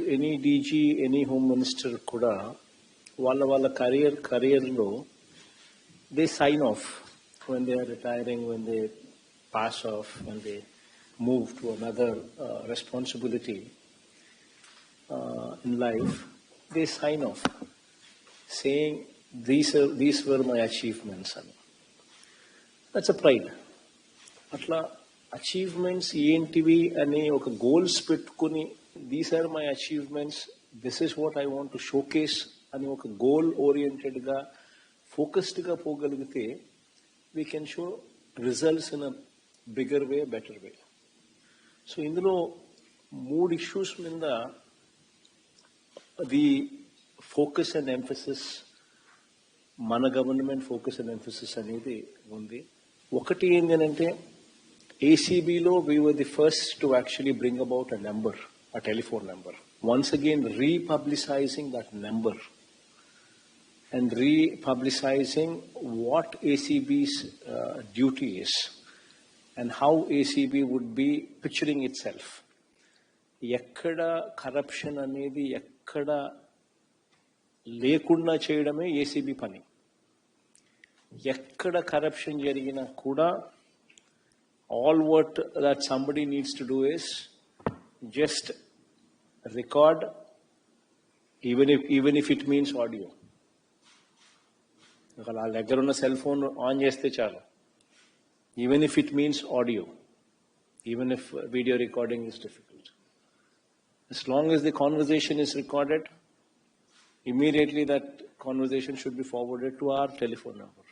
Any DG, any Home Minister kuda, walla career lo, they sign off when they are retiring, when they pass off, when they move to another responsibility in life. They sign off, saying these were my achievements. That's a pride. Atla achievements ఏంటివి అనే ఒక goals పెట్టుకుని these are my achievements, this is what I want to showcase అని ఒక goal ఓరియంటెడ్గా ఫోకస్డ్గా పోగలిగితే we can show results in a bigger way, better way. So ఇందులో 3 ఇష్యూస్ మీద ది ఫోకస్ అండ్ ఎంఫసిస్, మన గవర్నమెంట్ ఫోకస్ అండ్ ఎంఫసిస్ అనేది ఉంది. ఒకటి ఏంటంటే ACBలో we were the first to actually bring about a number, a telephone number. Once again, republicizing that number and republicizing what ACB's duty is and how ACB would be picturing itself. Ekkada corruption anedi ekkada lekunda cheyadame ACB pani. Ekkada corruption jarigina kuda all what that somebody needs to do is just record, even if it means audio. ఆ దగ్గర ఉన్న cell phone on చేస్తే చాలు, even if it means audio, even if video recording is difficult. As long as the conversation is recorded, immediately that conversation should be forwarded to our telephone number.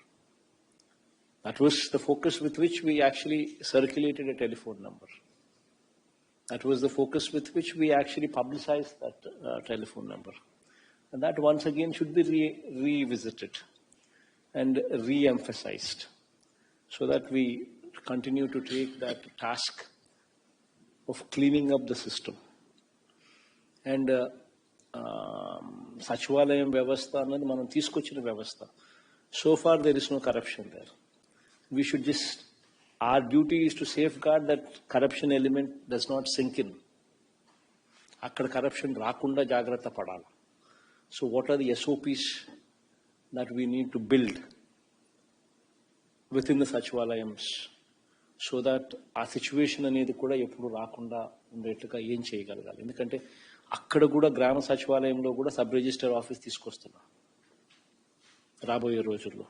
That was the focus with which we actually circulated a telephone number. That was the focus with which we actually publicized that telephone number. And that once again should be revisited and re-emphasized so that we continue to take that task of cleaning up the system. And Sachivalayam Vyavastha annadi manam teeskochina vyavastha. So far there is no corruption there. We should just, our duty is to safeguard that corruption element does not sink in. Akkada corruption raakunda jagrata padala. So what are the SOPs that we need to build within the Sachivalayams so that our situation anedi kuda eppudu raakunda undettuga em cheyagalagali. Endukante akkada kuda grama Sachivalayamlo kuda sub register office తీసుకొస్తున్నా రాబోయే రోజుల్లో.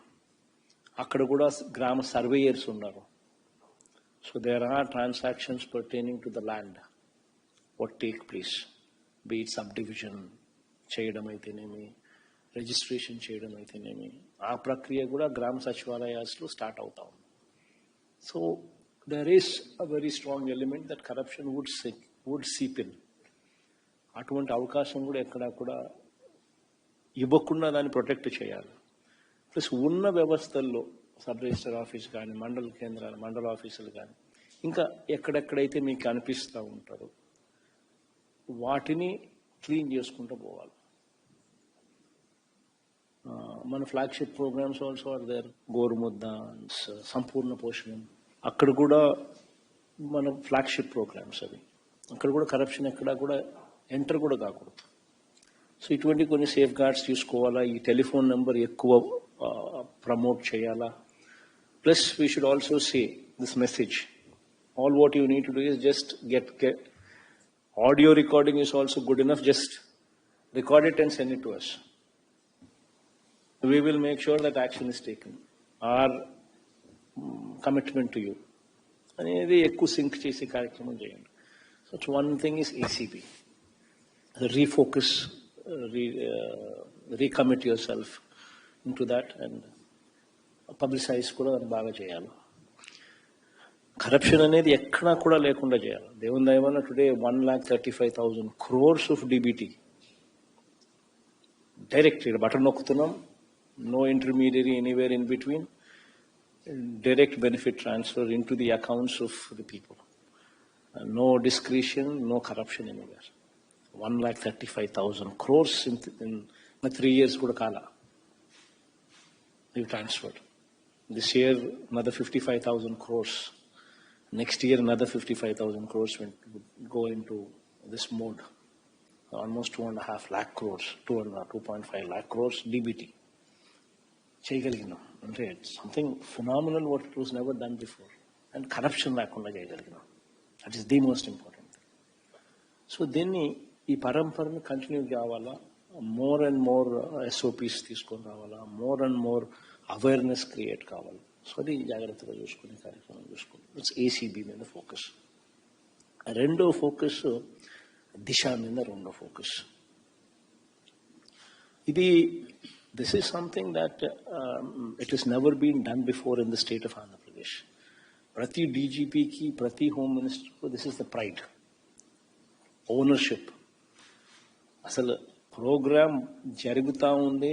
అక్కడ కూడా గ్రామ surveyors ఉన్నారు. So there are transactions pertaining to the land what take place, be it subdivision చేయడం అయితేనేమి, registration చేయడం అయితేనేమి, ఆ ప్రక్రియ కూడా గ్రామ సచివాలయాస్లో స్టార్ట్ అవుతా ఉంది. So there is a very strong element that corruption would seep in. అటువంటి అవకాశం కూడా ఎక్కడా కూడా ఇవ్వకుండా దాన్ని ప్రొటెక్ట్ చేయాలి. ప్లస్ ఉన్న వ్యవస్థల్లో సబ్ రిజిస్టర్ ఆఫీస్ కానీ, మండల కేంద్రాలు, మండల ఆఫీసులు కానీ, ఇంకా ఎక్కడెక్కడైతే మీకు అనిపిస్తూ ఉంటారో వాటిని క్లీన్ చేసుకుంటూ పోవాలి. మన flagship programmes also are there. Gorumudda, Sampoorna Poshanam, అక్కడ కూడా మన ఫ్లాగ్షిప్ ప్రోగ్రామ్స్ అవి. అక్కడ కూడా కరప్షన్ ఎక్కడా కూడా ఎంటర్ కూడా కాకూడదు. సో ఇటువంటి కొన్ని సేఫ్ గార్డ్స్ తీసుకోవాలా. ఈ టెలిఫోన్ నెంబర్ ఎక్కువ ప్రమోట్ చేయాలా. Plus we should also say this message. All what you need to do is just get audio recording is also good enough. Just record it and send it to us. We will make sure that action is taken. Our commitment to you అనేది ఎక్కువ sync చేసే కార్యక్రమం చేయండి. So one thing is ACB. Refocus, recommit yourself into that and publicize కూడా బాగా చేయాలి. Corruption అనేది ఎక్కడా కూడా లేకుండా చేయాలి. దేవుని దయ వల్ల today 1,35,000 crores of DBT direct button నొక్కుతున్నాం. No intermediary anywhere in between, direct benefit transfer into the accounts of the people. No discretion, no corruption anywhere. 1,35,000 crores in 3 years kuda kala we've transferred. This year another 55,000 crores. Next year another 55,000 crores would go into this mode. almost 2.5 lakh crores, 2.5 lakh crores DBT. చేయగలిగినాం అంటే something phenomenal what it was never done before. And corruption లేకుండా చేయగలిగినాం. That is the most important. So దీన్ని ఈ పరంపరను continue కావాలా, more and more SOPs తీసుకొని రావాలా, more and more awareness create కావాలి. సో అది జాగ్రత్తగా చూసుకునే కార్యక్రమం చూసుకోవాలి. ఇట్స్ ACB మీద ఫోకస్. రెండో ఫోకస్ దిశ మీద రెండో ఫోకస్. ఇది this is something that it has never been done before in the state of Andhra Pradesh. Prati DGP ki, Prati Home Minister, this is the pride, ownership. అసలు programme జరుగుతూ ఉంది,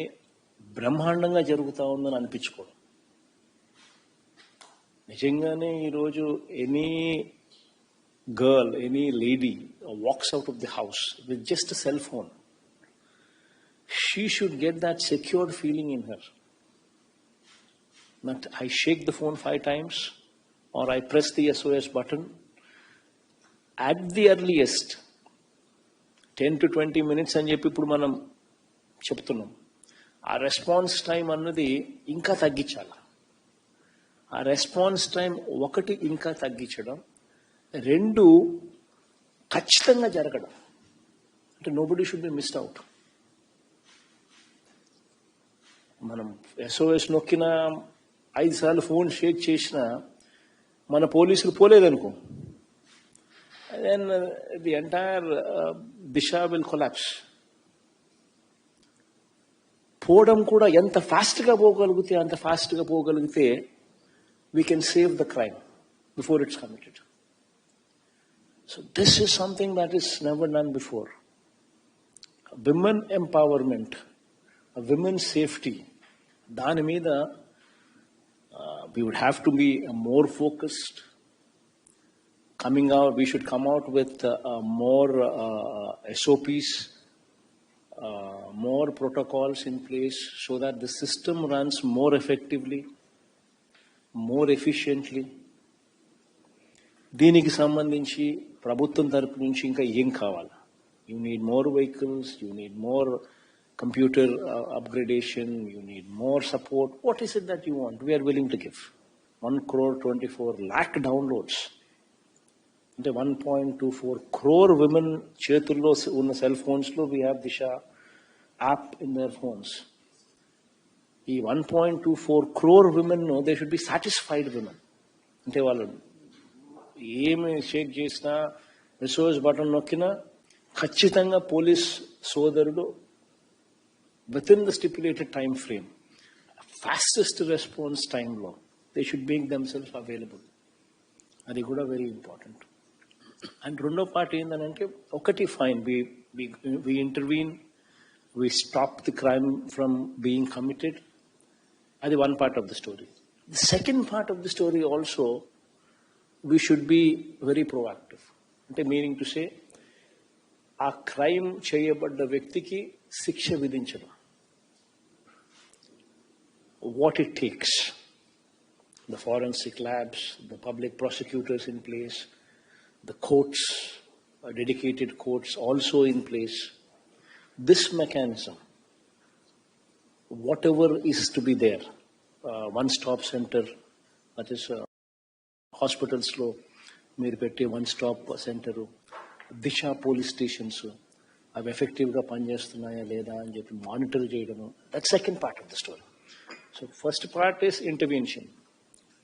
బ్రహ్మాండంగా జరుగుతూ ఉందని అనిపించుకోవడం. నిజంగానే ఈరోజు any girl, any lady walks out of the house with just a cell phone, she should get that secured feeling in her. That I shake the phone 5 times or I press the SOS button. At the earliest, 10 to 20 minutes అని చెప్పి ఇప్పుడు మనం చెప్తున్నాం. ఆ response time అన్నది ఇంకా తగ్గించాలి. ఆ రెస్పాన్స్ టైం ఒకటి ఇంకా తగ్గించడం, రెండు ఖచ్చితంగా జరగడం. అంటే nobody should be missed out. మనం SOS నొక్కిన 5 సార్లు ఫోన్ షేక్ చేసినా మన పోలీసులు పోలేదనుకో, then the entire Disha will collapse. పోవడం కూడా ఎంత ఫాస్ట్గా పోగలిగితే అంత ఫాస్ట్గా పోగలిగితే we can save the crime before it's committed. So this is something that is never done before. Women empowerment, women's safety, దాని మీద we would have to be more focused. Coming out, we should come out with more SOPs, more protocols in place so that the system runs more effectively, more efficiently. దీనికి సంబంధించి ప్రభుత్వం తరపు నుంచి ఇంకా ఏం కావాలి? You need more vehicles, you need more computer upgradation, you need more support. What is it that you want? We are willing to give. 1.24 lakh downloads. అంటే 1.24 crore women చేతుల్లో ఉన్న సెల్ ఫోన్స్లో we have Disha app in their phones. ఈ 1.24 crore women, they should be satisfied women. అంటే వాళ్ళు ఏమి షేక్ చేసినా, SOS button నొక్కినా ఖచ్చితంగా పోలీస్ సోదరుడు within the stipulated time frame, fastest response time law, they should make themselves available. అది కూడా very important. And రెండో పార్ట్ ఏంటంటే, ఒకటి fine, we intervene, we stop the crime from being committed. అది one part of the story. The second part of the story also, we should be very proactive. అంటే meaning to say, ఆ crime చేయబడ్డ వ్యక్తికి శిక్ష విధించడం. What it takes, the forensic labs, the public prosecutors in place, the courts, dedicated courts also in place. This mechanism, whatever is to be there, one-stop center, that is hospitals lo meer pette one-stop center, Disha police stations, అవి ఎఫెక్టివ్గా పనిచేస్తున్నాయా లేదా అని చెప్పి monitor చేయడము. That second part of the story. So first part is intervention.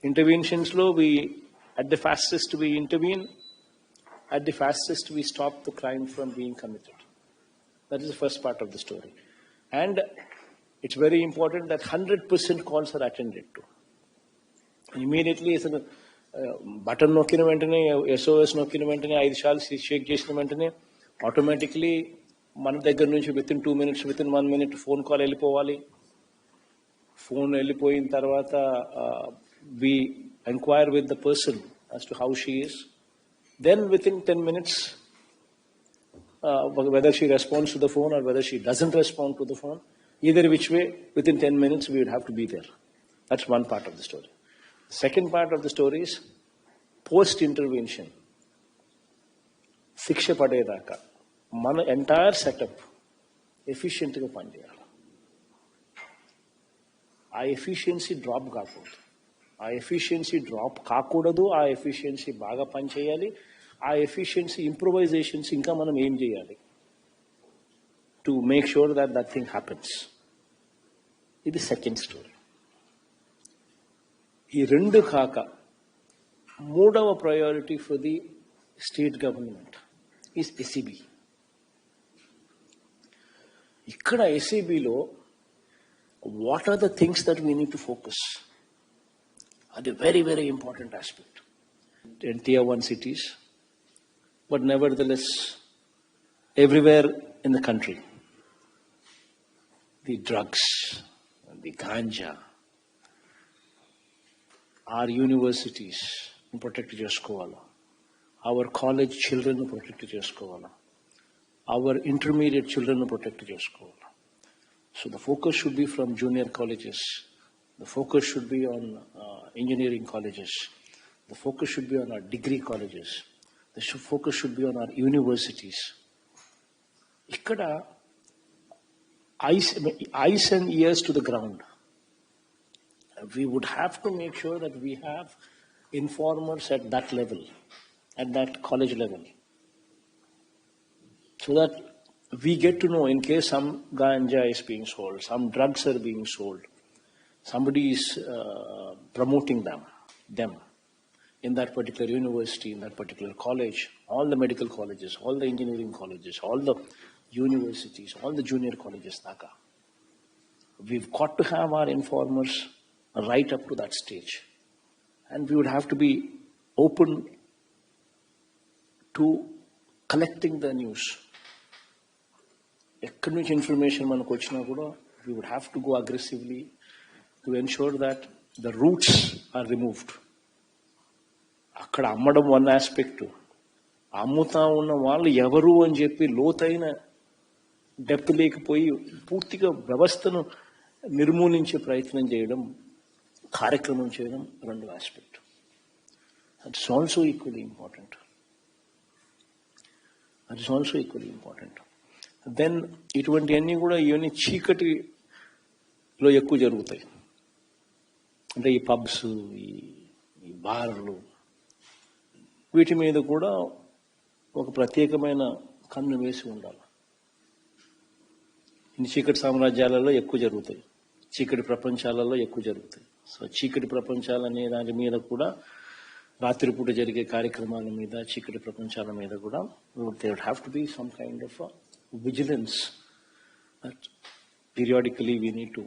ఇంటర్వెన్షన్స్లో at the fastest we intervene, at the fastest we stop the crime from being committed. That is the first part of the story. And it's very important that 100% calls are attended to. Immediately, button నొక్కిన వెంటనే, SOS నొక్కిన వెంటనే, 5 సార్లు షేక్ చేసిన వెంటనే automatically మన దగ్గర నుంచి within 2 minutes, within 1 minute phone call వెళ్ళిపోవాలి. ఫోన్ వెళ్ళిపోయిన తర్వాత we inquire with the person as to how she is. Then within 10 minutes, whether she responds to the phone or whether she doesn't respond to the phone, either which way, within 10 minutes we would have to be there. That's one part of the story. The second part of the story is post-intervention. శిక్ష పడేదాకా మన entire setup ఎఫిషియెంట్గా పనిచేయాలి. ఆ efficiency drop కాకూడదు. ఆ efficiency drop కాకూడదు. ఆ efficiency బాగా పనిచేయాలి. ఆ ఎఫిషియన్సీ ఇంప్రూవైజేషన్స్ ఇంకా మనం ఏం చేయాలి to make sure that thing happens. ఇది సెకండ్ స్టోరీ. ఈ రెండు కాక మూడవ priority for the state government is SEB. ఇక్కడ ఎస్ఈబిలో what are the things that we need to focus? Are the very, very important aspect in tier 1 cities, but nevertheless everywhere in the country. The drugs, the ganja, our universities protect cheskovala, our college children protect cheskovala, our intermediate children protect cheskovala. So the focus should be from junior colleges. The focus should be on engineering colleges. The focus should be on our degree colleges. The focus should be on our universities. Ikkada eyes and ears to the ground. We would have to make sure that we have informers at that level, at that college level, so that we get to know in case some ganja is being sold, some drugs are being sold, somebody is promoting them in that particular university, in that particular college, all the medical colleges, all the engineering colleges, all the universities, all the junior colleges. We've got to have our informers right up to that stage. And we would have to be open to collecting the news. ఎక్కడి నుంచి information మనకు వచ్చినా కూడా we would have to go aggressively to ensure that the roots are removed. అక్కడ అమ్మడం one aspect, అమ్ముతా ఉన్న వాళ్ళు ఎవరు అని చెప్పి లోతైన డెప్త్ లేకపోయి పూర్తిగా వ్యవస్థను నిర్మూలించే ప్రయత్నం చేయడం, కార్యక్రమం చేయడం రెండు aspect. That's also equally important. Then ఇటువంటివన్నీ కూడా ఇవన్నీ చీకటిలో ఎక్కువ జరుగుతాయి. అంటే ఈ పబ్స్, ఈ బార్లు, వీటి మీద కూడా ఒక ప్రత్యేకమైన కన్ను వేసి ఉండాలి. ఈ చీకటి సామ్రాజ్యాలలో ఎక్కువ జరుగుతాయి, చీకటి ప్రపంచాలలో ఎక్కువ జరుగుతాయి. సో చీకటి ప్రపంచాలనే దాని మీద కూడా, రాత్రిపూట జరిగే కార్యక్రమాల మీద, చీకటి ప్రపంచాల మీద కూడా there would have to be some kind of vigilance that periodically we need to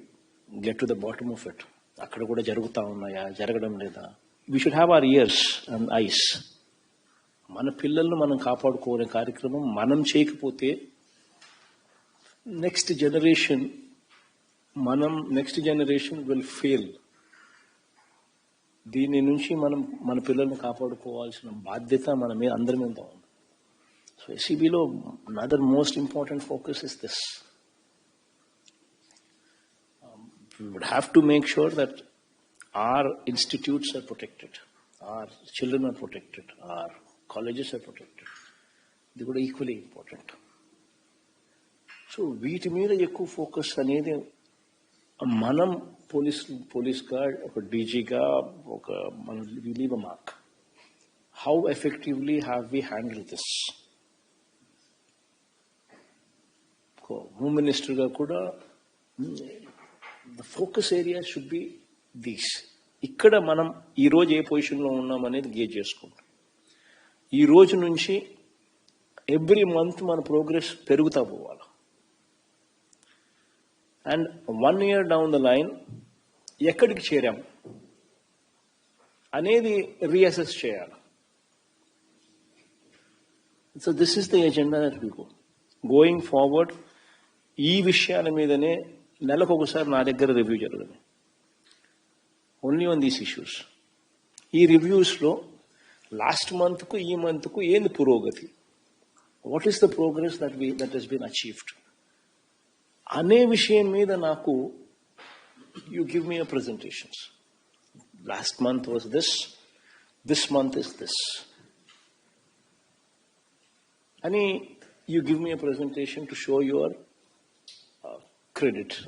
get to the bottom of it. అక్కడ కూడా జరుగుతూ ఉన్నాయా, జరగడం లేదా? We should have our ears and eyes. మన పిల్లలను మనం కాపాడుకోనే కార్యక్రమం మనం చేయకపోతే నెక్స్ట్ జనరేషన్ విల్ ఫెయిల్. దీని నుంచి మనం మన పిల్లల్ని కాపాడుకోవాల్సిన బాధ్యత మన మీద అందరి మీద ఉంది. సో ఎస్ఈబిలో another most important focus is this. We would have to make sure that our institutes are protected, our children are protected, our colleges are protected. They కూడా equally important. సో వీటి మీద ఎక్కువ ఫోకస్ అనేది మనం పోలీస్గా, ఒక డీజీగా, ఒక మన leave a mark. How effectively have we handle this? Home మినిస్టర్గా కూడా the focus area should be these. ఇక్కడ మనం ఈరోజు ఏ పొజిషన్లో ఉన్నాం అనేది గేజ్ చేసుకుంటాం. ఈ రోజు నుంచి ఎవ్రీ మంత్ మన ప్రోగ్రెస్ పెరుగుతా పోవాలి. And 1 year down the line ఎక్కడికి చేరాం అనేది రీఅసెస్ చేయాలి. So this is the agenda that we going forward. ఈ విషయాల మీదనే నెలకు ఒకసారి నా దగ్గర రివ్యూ జరగదు, ఓన్లీ ఆన్ దీస్ ఇష్యూస్. ఈ రివ్యూస్లో లాస్ట్ మంత్కు ఈ మంత్కు ఏంది పురోగతి, what is the progress that has been achieved అనే విషయం మీద నాకు you give me a presentations. Last month was this month is this అని you give me a presentation to show your credit.